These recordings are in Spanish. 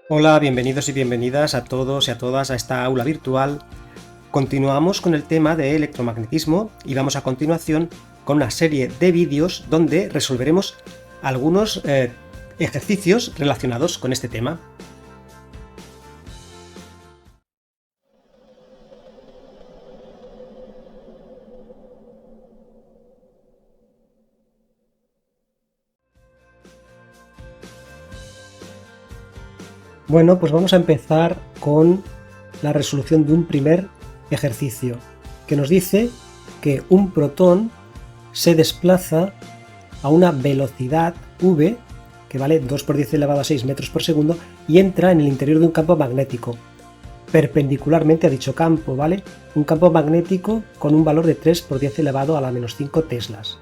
Hola, bienvenidos y bienvenidas a todos y a todas a esta aula virtual. Continuamos con el tema de electromagnetismo y vamos a continuación con una serie de vídeos donde resolveremos algunos ejercicios relacionados con este tema. Bueno, pues vamos a empezar con la resolución de un primer ejercicio que nos dice que un protón se desplaza a una velocidad v, que vale 2 por 10 elevado a 6 metros por segundo, y entra en el interior de un campo magnético perpendicularmente a dicho campo, ¿vale? Un campo magnético con un valor de 3 por 10 elevado a la menos 5 teslas.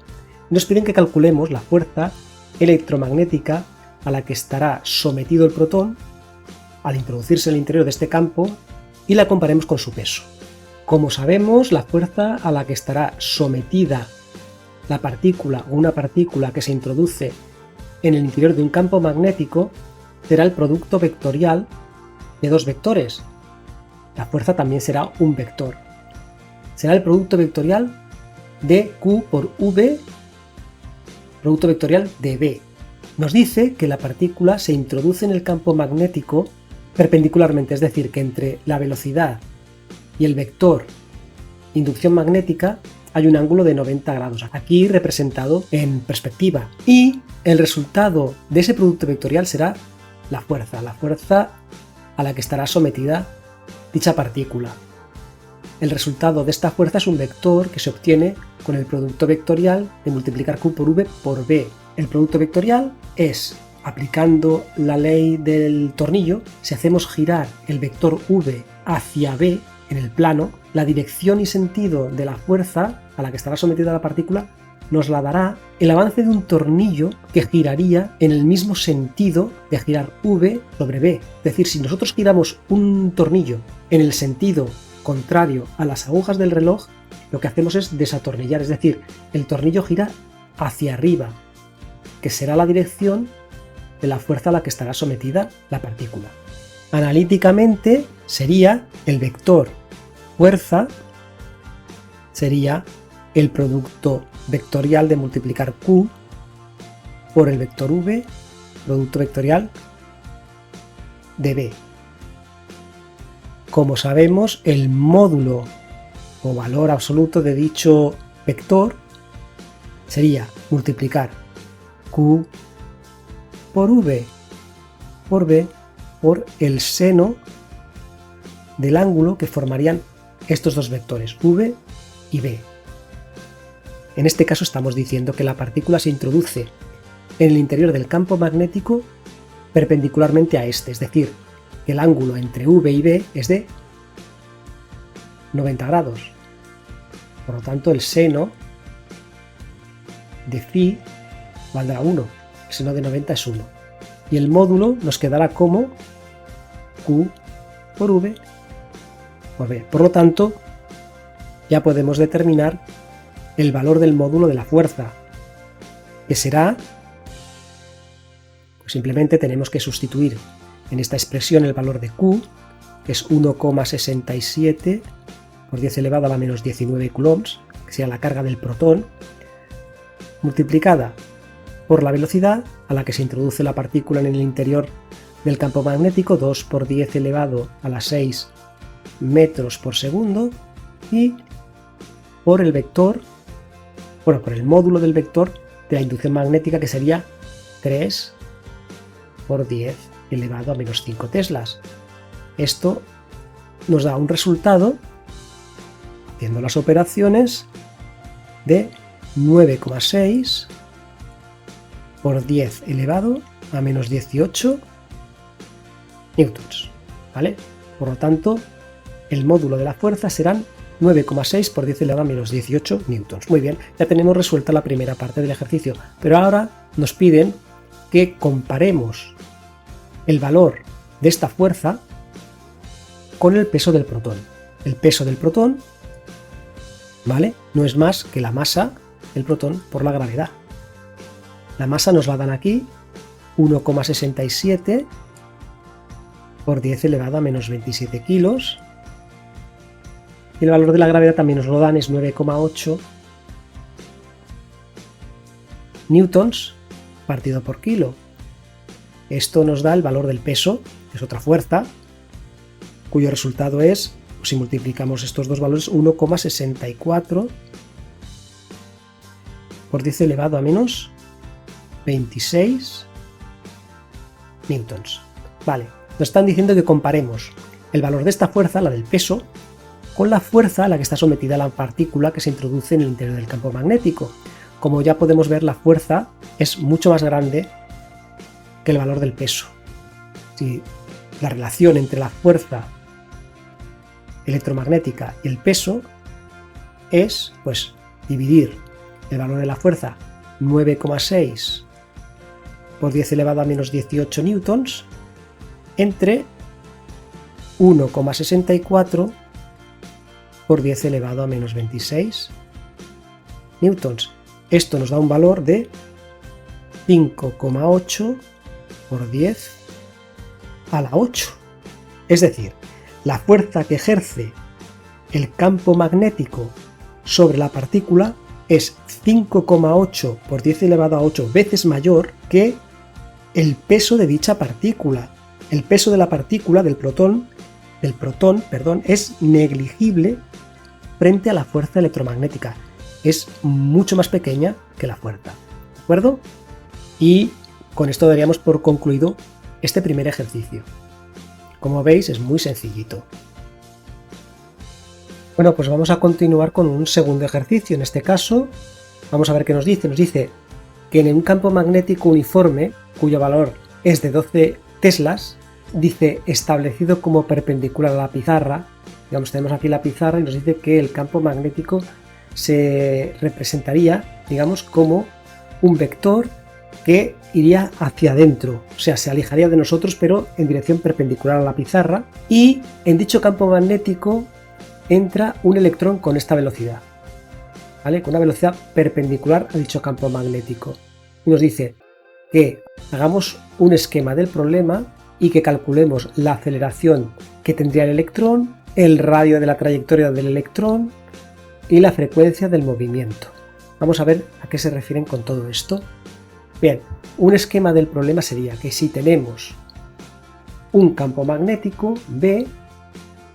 Nos piden que calculemos la fuerza electromagnética a la que estará sometido el protón al introducirse en el interior de este campo y la comparemos con su peso. Como sabemos, la fuerza a la que estará sometida la partícula o una partícula que se introduce en el interior de un campo magnético será el producto vectorial de dos vectores. La fuerza también será un vector. Será el producto vectorial de Q por V, producto vectorial de B. Nos dice que la partícula se introduce en el campo magnético perpendicularmente, es decir, que entre la velocidad y el vector inducción magnética hay un ángulo de 90 grados, aquí representado en perspectiva. Y el resultado de ese producto vectorial será la fuerza a la que estará sometida dicha partícula. El resultado de esta fuerza es un vector que se obtiene con el producto vectorial de multiplicar Q por V por B. El producto vectorial es, aplicando la ley del tornillo, si hacemos girar el vector V hacia B en el plano, la dirección y sentido de la fuerza a la que estará sometida la partícula nos la dará el avance de un tornillo que giraría en el mismo sentido de girar V sobre B. Es decir, si nosotros giramos un tornillo en el sentido contrario a las agujas del reloj, lo que hacemos es desatornillar, es decir, el tornillo gira hacia arriba, que será la dirección de la fuerza a la que estará sometida la partícula. Analíticamente sería el vector fuerza, sería el producto vectorial de multiplicar Q por el vector V, producto vectorial de B. Como sabemos, el módulo o valor absoluto de dicho vector sería multiplicar Q por V por B por el seno del ángulo que formarían estos dos vectores, V y B. En este caso estamos diciendo que la partícula se introduce en el interior del campo magnético perpendicularmente a este, es decir, que el ángulo entre V y B es de 90 grados. Por lo tanto, el seno de phi valdrá 1. El seno de 90 es 1. Y el módulo nos quedará como Q por V por B. Por lo tanto, ya podemos determinar el valor del módulo de la fuerza, que será, pues simplemente tenemos que sustituir en esta expresión el valor de Q, que es 1,67 por 10 elevado a la menos 19 coulombs, que sería la carga del protón, multiplicada por la velocidad a la que se introduce la partícula en el interior del campo magnético, 2 por 10 elevado a la 6 metros por segundo, y por el vector, bueno, por el módulo del vector de la inducción magnética, que sería 3 por 10 elevado a menos 5 teslas. Esto nos da un resultado, haciendo las operaciones, de 9,6 por 10 elevado a menos 18 newtons, ¿vale? Por lo tanto, el módulo de la fuerza serán 9,6 por 10 elevado a menos 18 newtons. Muy bien, ya tenemos resuelta la primera parte del ejercicio, pero ahora nos piden que comparemos el valor de esta fuerza con el peso del protón. El peso del protón, ¿vale?, no es más que la masa del protón por la gravedad. La masa nos la dan aquí, 1,67 por 10 elevado a menos 27 kilos. Y el valor de la gravedad también nos lo dan, es 9,8 newtons partido por kilo. Esto nos da el valor del peso, que es otra fuerza, cuyo resultado es, si multiplicamos estos dos valores, 1,64 por 10 elevado a menos 26 newtons. Vale, nos están diciendo que comparemos el valor de esta fuerza, la del peso, con la fuerza a la que está sometida la partícula que se introduce en el interior del campo magnético. Como ya podemos ver, la fuerza es mucho más grande que el valor del peso. Si la relación entre la fuerza electromagnética y el peso es, pues, dividir el valor de la fuerza 9,6 por 10 elevado a menos 18 newtons entre 1,64 por 10 elevado a menos 26 newtons. Esto nos da un valor de 5,8 por 10 a la 8. Es decir, la fuerza que ejerce el campo magnético sobre la partícula es 5,8 por 10 elevado a 8 veces mayor que el peso de dicha partícula. El peso de la partícula, del protón, es negligible frente a la fuerza electromagnética. Es mucho más pequeña que la fuerza. ¿De acuerdo? Y con esto daríamos por concluido este primer ejercicio. Como veis, es muy sencillito. Bueno, pues vamos a continuar con un segundo ejercicio. En este caso, vamos a ver qué nos dice. Nos dice que en un campo magnético uniforme, cuyo valor es de 12 teslas, dice establecido como perpendicular a la pizarra. Digamos, tenemos aquí la pizarra y nos dice que el campo magnético se representaría, digamos, como un vector que iría hacia adentro, o sea, se alejaría de nosotros pero en dirección perpendicular a la pizarra, y en dicho campo magnético entra un electrón con esta velocidad, ¿vale? Con una velocidad perpendicular a dicho campo magnético. Y nos dice que hagamos un esquema del problema y que calculemos la aceleración que tendría el electrón, el radio de la trayectoria del electrón y la frecuencia del movimiento. Vamos a ver a qué se refieren con todo esto. Bien, un esquema del problema sería que si tenemos un campo magnético B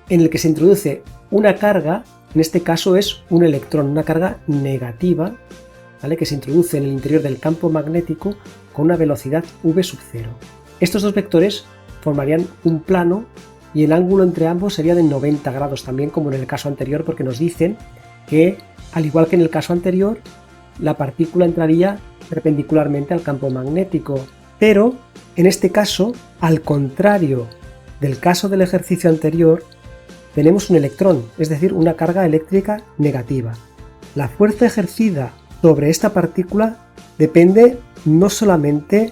en el que se introduce una carga, en este caso es un electrón, una carga negativa, ¿vale?, que se introduce en el interior del campo magnético con una velocidad v sub 0. Estos dos vectores formarían un plano y el ángulo entre ambos sería de 90 grados también, como en el caso anterior, porque nos dicen que, al igual que en el caso anterior, la partícula entraría perpendicularmente al campo magnético, pero en este caso, al contrario del caso del ejercicio anterior, tenemos un electrón, es decir, una carga eléctrica negativa. La fuerza ejercida sobre esta partícula depende no solamente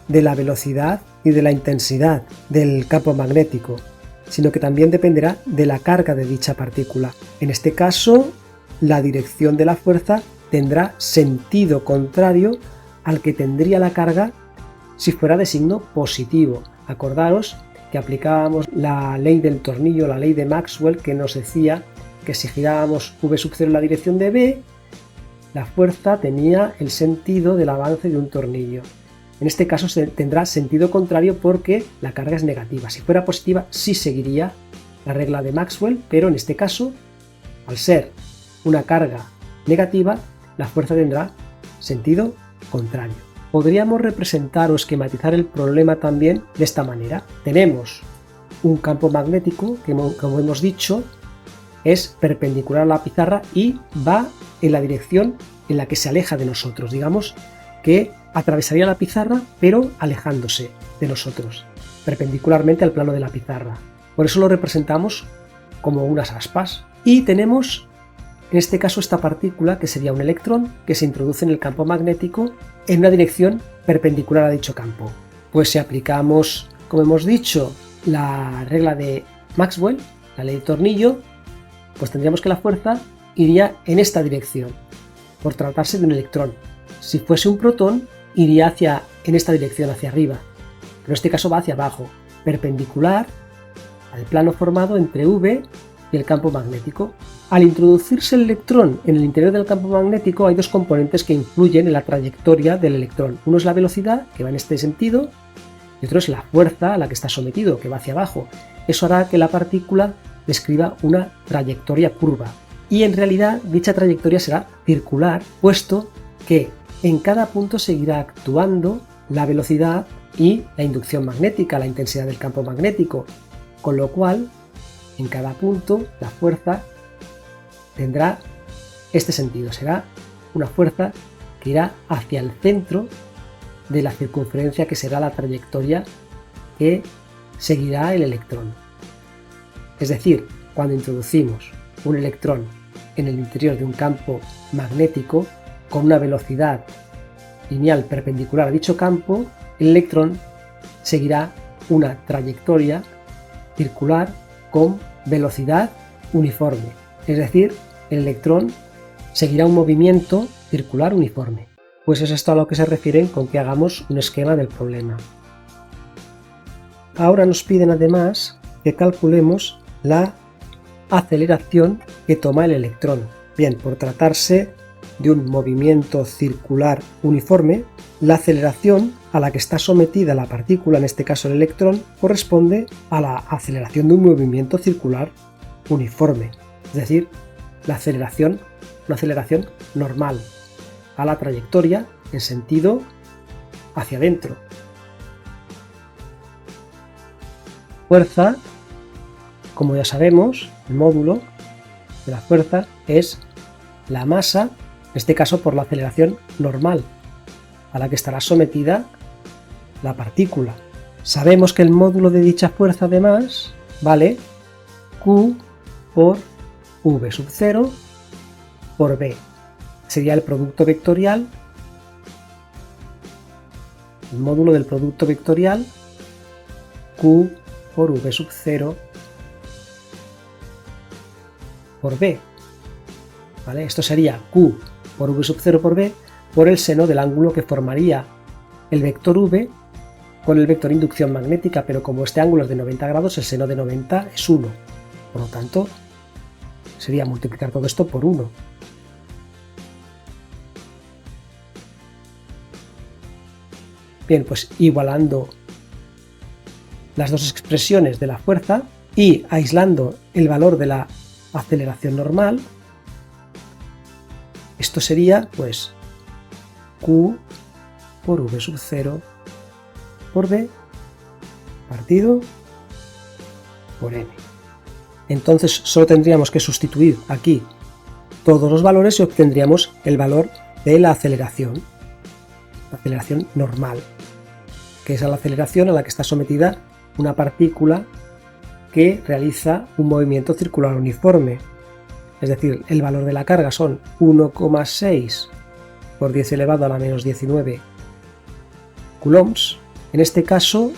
de la velocidad y de la intensidad del campo magnético, sino que también dependerá de la carga de dicha partícula. En este caso, la dirección de la fuerza tendrá sentido contrario al que tendría la carga si fuera de signo positivo. Acordaros que aplicábamos la ley del tornillo, la ley de Maxwell, que nos decía que si girábamos v sub 0 en la dirección de B, la fuerza tenía el sentido del avance de un tornillo. En este caso tendrá sentido contrario porque la carga es negativa. Si fuera positiva, sí seguiría la regla de Maxwell, pero en este caso, al ser una carga negativa, la fuerza tendrá sentido contrario. Podríamos representar o esquematizar el problema también de esta manera. Tenemos un campo magnético que, como hemos dicho, es perpendicular a la pizarra y va en la dirección en la que se aleja de nosotros. Digamos que atravesaría la pizarra, pero alejándose de nosotros, perpendicularmente al plano de la pizarra. Por eso lo representamos como unas aspas. Y tenemos, en este caso, esta partícula, que sería un electrón, que se introduce en el campo magnético en una dirección perpendicular a dicho campo. Pues si aplicamos, como hemos dicho, la regla de Maxwell, la ley del tornillo, pues tendríamos que la fuerza iría en esta dirección, por tratarse de un electrón. Si fuese un protón, iría en esta dirección, hacia arriba, pero en este caso va hacia abajo. perpendicular al plano formado entre V y el campo magnético. Al introducirse el electrón en el interior del campo magnético hay dos componentes que influyen en la trayectoria del electrón. Uno es la velocidad, que va en este sentido, y otro es la fuerza a la que está sometido, que va hacia abajo. Eso hará que la partícula describa una trayectoria curva. Y en realidad dicha trayectoria será circular, puesto que en cada punto seguirá actuando la velocidad y la inducción magnética, la intensidad del campo magnético, con lo cual en cada punto la fuerza tendrá este sentido, será una fuerza que irá hacia el centro de la circunferencia, que será la trayectoria que seguirá el electrón. Es decir, cuando introducimos un electrón en el interior de un campo magnético con una velocidad lineal perpendicular a dicho campo, el electrón seguirá una trayectoria circular con velocidad uniforme. Es decir, el electrón seguirá un movimiento circular uniforme. Pues es esto a lo que se refieren con que hagamos un esquema del problema. Ahora nos piden además que calculemos la aceleración que toma el electrón. Bien, por tratarse de un movimiento circular uniforme, la aceleración a la que está sometida la partícula, en este caso el electrón, corresponde a la aceleración de un movimiento circular uniforme, es decir, una aceleración normal a la trayectoria en sentido hacia adentro. Fuerza, como ya sabemos, el módulo de la fuerza es la masa, en este caso por la aceleración normal a la que estará sometida la partícula. Sabemos que el módulo de dicha fuerza además vale Q por V sub 0 por B. Sería el producto vectorial, el módulo del producto vectorial Q por V sub 0 por B. ¿Vale? Esto sería Q por V sub 0 por B por el seno del ángulo que formaría el vector V con el vector inducción magnética, pero como este ángulo es de 90 grados, el seno de 90 es 1. Por lo tanto, sería multiplicar todo esto por 1. Bien, pues igualando las dos expresiones de la fuerza y aislando el valor de la aceleración normal, esto sería pues Q por V sub 0 por B partido por M. Entonces solo tendríamos que sustituir aquí todos los valores y obtendríamos el valor de la aceleración normal, que es la aceleración a la que está sometida una partícula que realiza un movimiento circular uniforme. Es decir, el valor de la carga son 1,6 por 10 elevado a la menos 19 coulombs. En este caso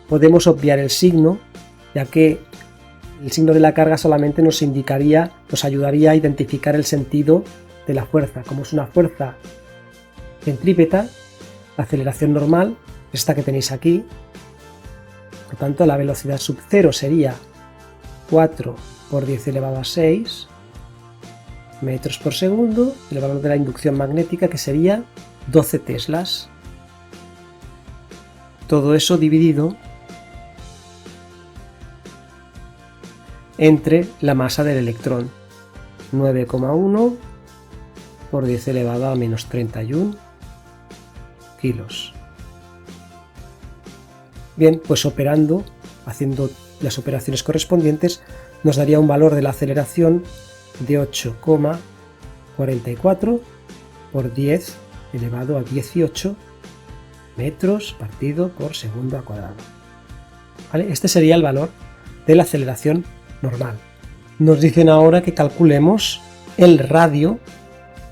podemos obviar el signo, ya que el signo de la carga solamente nos ayudaría a identificar el sentido de la fuerza. Como es una fuerza centrípeta, la aceleración normal es esta que tenéis aquí. Por tanto, la velocidad sub 0 sería 4 por 10 elevado a 6 metros por segundo, el valor de la inducción magnética, que sería 12 teslas. Todo eso dividido entre la masa del electrón, 9,1 por 10 elevado a menos 31 kilos. Bien, pues haciendo las operaciones correspondientes, nos daría un valor de la aceleración de 8,44 por 10 elevado a 18 metros partido por segundo al cuadrado. ¿Vale? Este sería el valor de la aceleración normal. Nos dicen ahora que calculemos el radio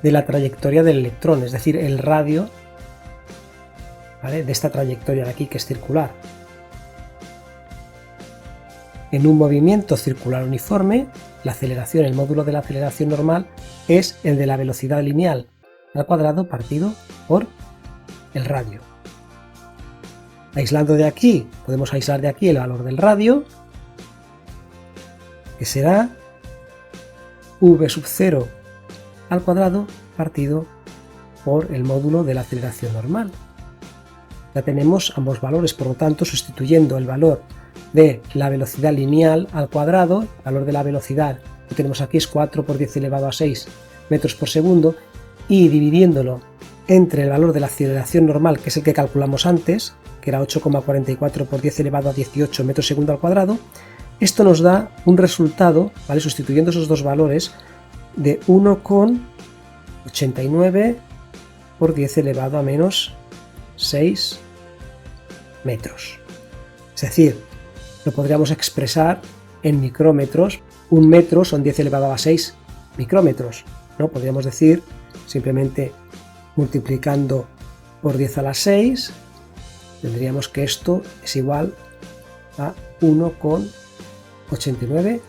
de la trayectoria del electrón, es decir, el radio, ¿vale?, de esta trayectoria de aquí, que es circular. En un movimiento circular uniforme, la aceleración, el módulo de la aceleración normal, es el de la velocidad lineal al cuadrado partido por el radio. Aislando de aquí, podemos aislar de aquí el valor del radio, que será v sub 0 al cuadrado partido por el módulo de la aceleración normal. Ya tenemos ambos valores, por lo tanto, sustituyendo el valor de la velocidad lineal al cuadrado, el valor de la velocidad que tenemos aquí es 4 por 10 elevado a 6 metros por segundo, y dividiéndolo entre el valor de la aceleración normal, que es el que calculamos antes, que era 8,44 por 10 elevado a 18 metros segundo al cuadrado, esto nos da un resultado, ¿vale?, sustituyendo esos dos valores, de 1,89 por 10 elevado a menos 6 metros. Es decir, lo podríamos expresar en micrómetros. Un metro son 10 elevado a 6 micrómetros, ¿no? Podríamos decir, simplemente multiplicando por 10 a la 6, tendríamos que esto es igual a 1,89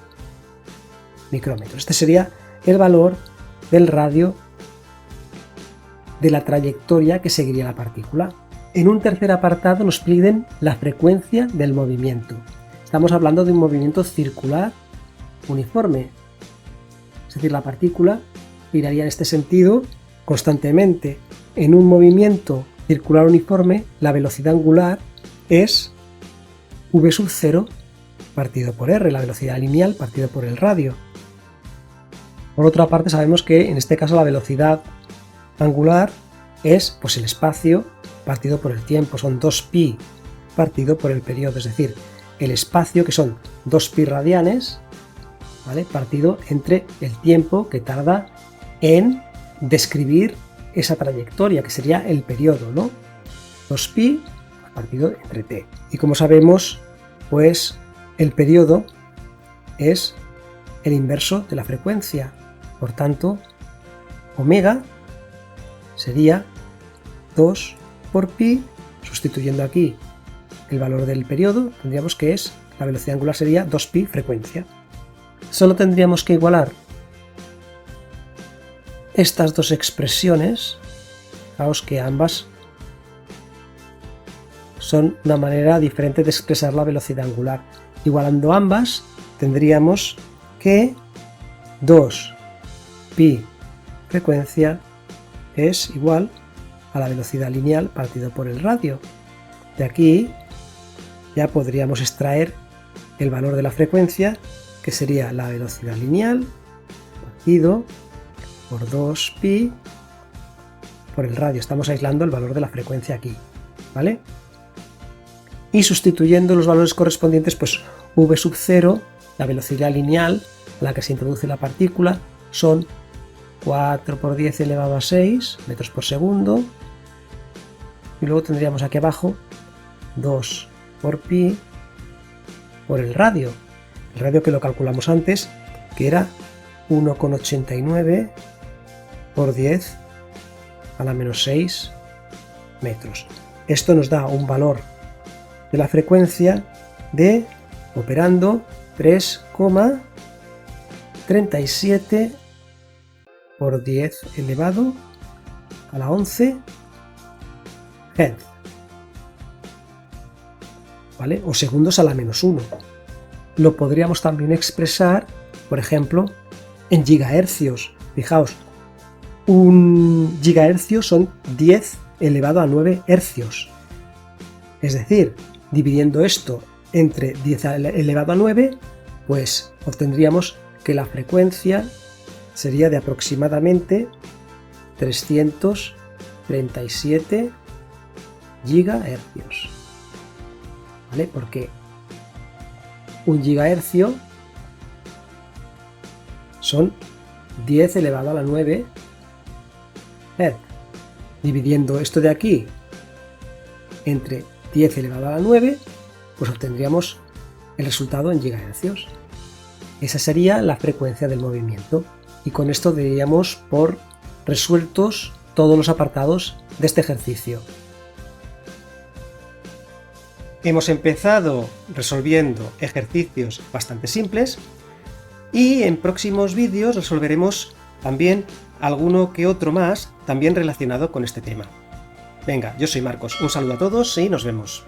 micrómetros. Este sería el valor del radio de la trayectoria que seguiría la partícula. En un tercer apartado nos piden la frecuencia del movimiento. Estamos hablando de un movimiento circular uniforme, es decir, la partícula giraría en este sentido constantemente. En un movimiento circular uniforme, la velocidad angular es v sub 0 partido por r, la velocidad lineal partido por el radio. Por otra parte, sabemos que en este caso la velocidad angular es pues el espacio partido por el tiempo, son 2pi partido por el periodo, es decir, el espacio, que son 2pi radianes, ¿vale?, partido entre el tiempo que tarda en describir esa trayectoria, que sería el periodo, ¿no? 2pi partido entre t. Y como sabemos, pues el periodo es el inverso de la frecuencia. Por tanto, omega sería 2 por pi, sustituyendo aquí el valor del periodo, tendríamos que es, la velocidad angular sería 2pi frecuencia. Solo tendríamos que igualar estas dos expresiones, fijaos que ambas son una manera diferente de expresar la velocidad angular. Igualando ambas, tendríamos que 2pi frecuencia es igual a la velocidad lineal partido por el radio. De aquí ya podríamos extraer el valor de la frecuencia, que sería la velocidad lineal partido por 2pi por el radio. Estamos aislando el valor de la frecuencia aquí, ¿vale? Y sustituyendo los valores correspondientes, pues v sub 0, la velocidad lineal a la que se introduce la partícula, son 4 por 10 elevado a 6 metros por segundo, y luego tendríamos aquí abajo 2 por pi por el radio que lo calculamos antes, que era 1,89 por 10 a la menos 6 metros. Esto nos da un valor de la frecuencia de, operando, 3,37 por 10 elevado a la 11 Hz, ¿vale? O segundos a la menos 1. Lo podríamos también expresar, por ejemplo, en gigahercios. Fijaos, un gigahercio son 10 elevado a 9 hercios. Es decir, dividiendo esto entre 10 elevado a 9, pues obtendríamos que la frecuencia sería de aproximadamente 337 gigahercios, ¿vale? Porque un gigahercio son 10 elevado a la 9 Hz. Dividiendo esto de aquí entre 10 elevado a la 9, pues obtendríamos el resultado en gigahercios. Esa sería la frecuencia del movimiento. Y con esto daríamos por resueltos todos los apartados de este ejercicio. Hemos empezado resolviendo ejercicios bastante simples y en próximos vídeos resolveremos también alguno que otro más también relacionado con este tema. Venga, yo soy Marcos, un saludo a todos y nos vemos.